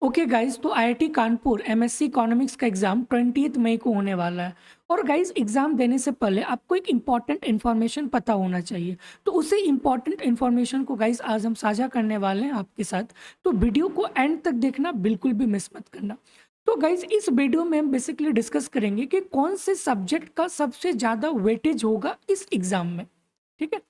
Okay guys, तो IIT Kanpur MSc economics का exam 20 मई को होने वाला है। और गाइज एग्जाम देने से पहले आपको एक इम्पॉर्टेंट इन्फॉर्मेशन पता होना चाहिए। तो उसी इम्पॉर्टेंट इन्फॉर्मेशन को गाइज आज हम साझा करने वाले हैं आपके साथ। तो वीडियो को एंड तक देखना, बिल्कुल भी मिस मत करना। तो गाइज इस वीडियो में हम बेसिकली डिस्कस करेंगे कि कौन से सब्जेक्ट का सबसे ज़्यादा वेटेज होगा इस एग्जाम में। ठीक है।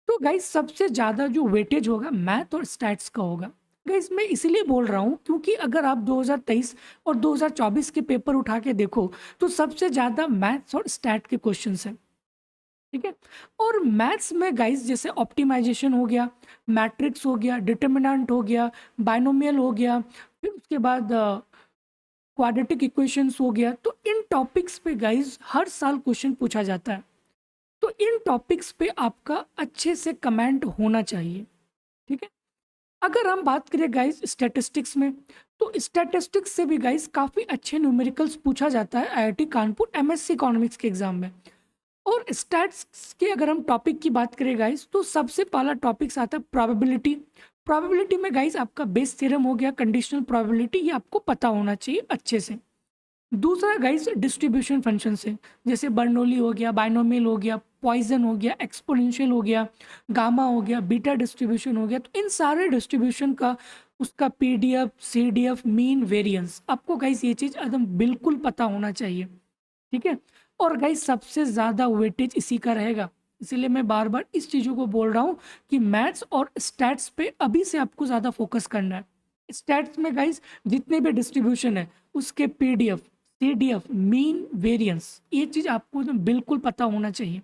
तो गाइस सबसे ज़्यादा जो वेटेज होगा मैथ और स्टैट्स का होगा। गाइस मैं इसीलिए बोल रहा हूँ क्योंकि अगर आप 2023 और 2024 के पेपर उठा के देखो तो सबसे ज़्यादा मैथ्स और स्टैट के क्वेश्चंस हैं। ठीक है। और मैथ्स में गाइस जैसे ऑप्टिमाइजेशन हो गया, मैट्रिक्स हो गया, डिटर्मिनेंट हो गया, बाइनोमियल हो गया, फिर उसके बाद क्वाड्रेटिक इक्वेशंस हो गया। तो इन टॉपिक्स पे गाइस हर साल क्वेश्चन पूछा जाता है। तो इन टॉपिक्स पे आपका अच्छे से कमेंट होना चाहिए। ठीक है। अगर हम बात करें गाइस स्टैटिस्टिक्स में, तो स्टैटिस्टिक्स से भी गाइस काफ़ी अच्छे न्यूमेरिकल्स पूछा जाता है आईआईटी कानपुर एमएससी इकोनॉमिक्स के एग्जाम में। और स्टैट्स के अगर हम टॉपिक की बात करें गाइस, तो सबसे पहला टॉपिक्स आता है प्रोबेबिलिटी। प्रोबेबिलिटी में गाइस आपका बेस थ्योरम हो गया, कंडीशनल प्रोबेबिलिटी, ये आपको पता होना चाहिए अच्छे से। दूसरा गाइस डिस्ट्रीब्यूशन फंक्शन से, जैसे बर्नौली हो गया, बाइनोमियल हो गया, पॉइजन हो गया, एक्सपोनेंशियल हो गया, गामा हो गया, बीटा डिस्ट्रीब्यूशन हो गया। तो इन सारे डिस्ट्रीब्यूशन का उसका पीडीएफ, सीडीएफ, मीन, वेरिएंस, आपको गाइस ये चीज़ एकदम बिल्कुल पता होना चाहिए। ठीक है। और गाइस सबसे ज़्यादा वेटेज इसी का रहेगा। इसीलिए मैं बार बार इस चीज़ों को बोल रहा हूँ कि मैथ्स और स्टैट्स पे अभी से आपको ज़्यादा फोकस करना है। स्टैट्स में गाइस जितने भी डिस्ट्रीब्यूशन है उसके पीडीएफ, सीडीएफ, मीन, वेरिएंस, ये चीज़ आपको ना बिल्कुल पता होना चाहिए।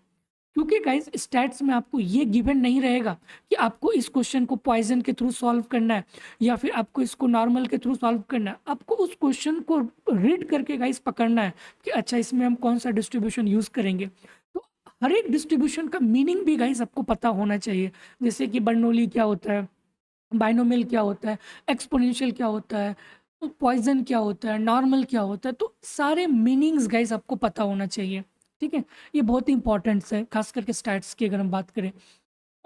क्योंकि गाइस स्टैट्स में आपको ये गिवन नहीं रहेगा कि आपको इस क्वेश्चन को पॉइजन के थ्रू सॉल्व करना है या फिर आपको इसको नॉर्मल के थ्रू सॉल्व करना है। आपको उस क्वेश्चन को रीड करके गाइस पकड़ना है कि अच्छा इसमें हम कौन सा डिस्ट्रीब्यूशन यूज करेंगे। तो हर एक डिस्ट्रीब्यूशन का मीनिंग भी गाइस आपको पता होना चाहिए। जैसे कि बर्नौली क्या होता है, बाइनोमियल क्या होता है, एक्सपोनेंशियल क्या होता है, तो पॉइजन क्या होता है, नॉर्मल क्या होता है। तो सारे मीनिंग्स गाइस आपको पता होना चाहिए। ठीक है। ये बहुत ही इंपॉर्टेंट है, खास करके स्टैट्स की अगर हम बात करें।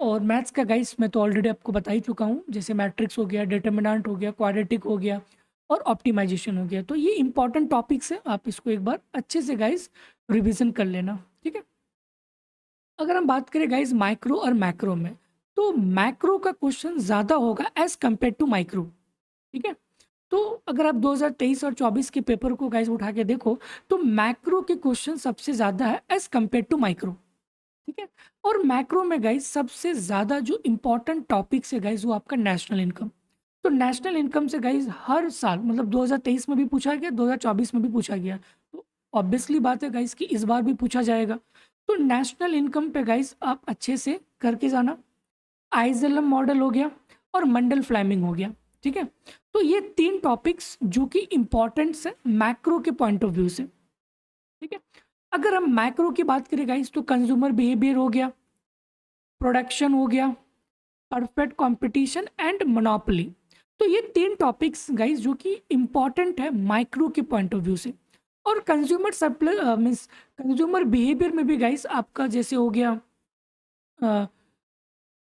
और मैथ्स का गाइस मैं तो ऑलरेडी आपको बता ही चुका हूँ, जैसे मैट्रिक्स हो गया, डिटर्मिनेंट हो गया, क्वाड्रेटिक हो गया और ऑप्टिमाइजेशन हो गया। तो ये इंपॉर्टेंट टॉपिक्स है, आप इसको एक बार अच्छे से गाइस रिविजन कर लेना। ठीक है। अगर हम बात करें गाइस माइक्रो और मैक्रो में, तो मैक्रो का क्वेश्चन ज़्यादा होगा एज कम्पेयर टू माइक्रो। ठीक है। तो अगर आप 2023 और 24 के पेपर को गाइस उठा के देखो तो मैक्रो के क्वेश्चन सबसे ज़्यादा है एज कम्पेयर टू माइक्रो। ठीक है। और मैक्रो में गाइस सबसे ज़्यादा जो इंपॉर्टेंट टॉपिक्स है गाइस वो आपका नेशनल इनकम। तो नेशनल इनकम से गाइस हर साल मतलब 2023 में भी पूछा गया, 2024 में भी पूछा गया। तो ऑब्वियसली बात है गाइस कि इस बार भी पूछा जाएगा। तो नेशनल इनकम पे गाइस आप अच्छे से करके जाना। आइजलम मॉडल हो गया और मंडल फ्लेमिंग हो गया। ठीक है। तो ये तीन टॉपिक्स जो कि इंपॉर्टेंट है मैक्रो के पॉइंट ऑफ व्यू से। ठीक है। अगर हम मैक्रो की बात करें गाइस, तो कंज्यूमर बिहेवियर हो गया, प्रोडक्शन हो गया, परफेक्ट कंपटीशन एंड मोनोपोली। तो ये तीन टॉपिक्स गाइस जो कि इंपॉर्टेंट है माइक्रो के पॉइंट ऑफ व्यू से। और consumer supply means consumer behaviour में भी गाइस आपका जैसे हो गया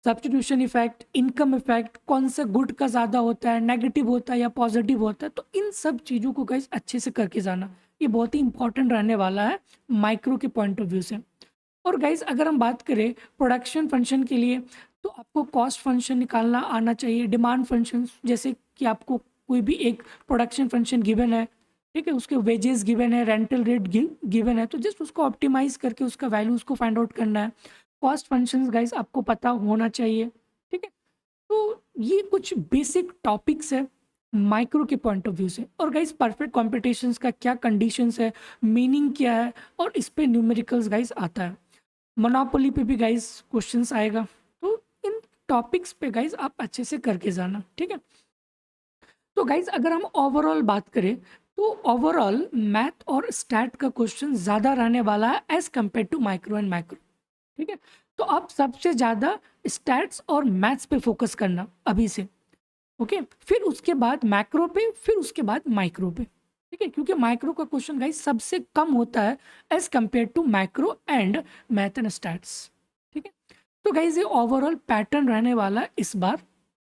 सब्स्टिट्यूशन इफेक्ट, इनकम इफेक्ट, कौन सा गुड का ज़्यादा होता है, नेगेटिव होता है या पॉजिटिव होता है। तो इन सब चीज़ों को गाइस अच्छे से करके जाना, ये बहुत ही इंपॉर्टेंट रहने वाला है माइक्रो के पॉइंट ऑफ व्यू से। और गाइस अगर हम बात करें प्रोडक्शन फंक्शन के लिए, तो आपको कॉस्ट फंक्शन निकालना आना चाहिए, डिमांड फंक्शन, जैसे कि आपको कोई भी एक प्रोडक्शन फंक्शन गिवन है, ठीक है, उसके वेजेस गिवन है, रेंटल रेट गिवन है, तो जस्ट उसको ऑप्टिमाइज करके उसका वैल्यू उसको फाइंड आउट करना है। कॉस्ट फंक्शंस गाइस आपको पता होना चाहिए। ठीक है। तो ये कुछ बेसिक टॉपिक्स है माइक्रो के पॉइंट ऑफ व्यू से। और गाइस परफेक्ट कॉम्पिटिशन्स का क्या कंडीशंस है, मीनिंग क्या है, और इस पे न्यूमेरिकल्स गाइस आता है। मोनोपोली पे भी गाइस क्वेश्चंस आएगा। तो इन टॉपिक्स पे गाइस आप अच्छे से करके जाना। ठीक है। तो गाइज अगर हम ओवरऑल बात करें तो ओवरऑल मैथ और स्टैट का क्वेश्चन ज़्यादा रहने वाला है as compare to micro and macro. ठीक है। तो आप सबसे ज़्यादा स्टैट्स और मैथ्स पे फोकस करना अभी से। ओके। फिर उसके बाद मैक्रो पे, फिर उसके बाद माइक्रो पे। ठीक है। क्योंकि माइक्रो का क्वेश्चन गाइज सबसे कम होता है as compare to micro and math and stats. ठीक है। तो गाइज ये ओवरऑल पैटर्न रहने वाला है इस बार।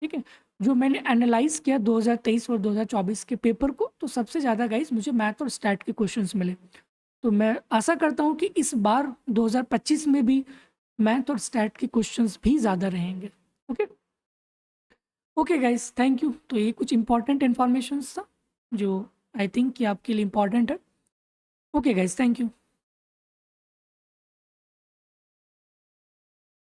ठीक है। जो मैंने एनालाइज़ किया 2023 और 2024 के पेपर को, तो सबसे ज़्यादा गाइस मुझे मैथ और स्टैट के क्वेश्चंस मिले। तो मैं आशा करता हूँ कि इस बार 2025 में भी मैथ और स्टैट के क्वेश्चंस भी ज़्यादा रहेंगे। Okay, okay guys, thank you. तो ये कुछ इंपॉर्टेंट इन्फॉर्मेशन था जो आई थिंक कि आपके लिए इम्पॉर्टेंट है। Okay guys, thank you.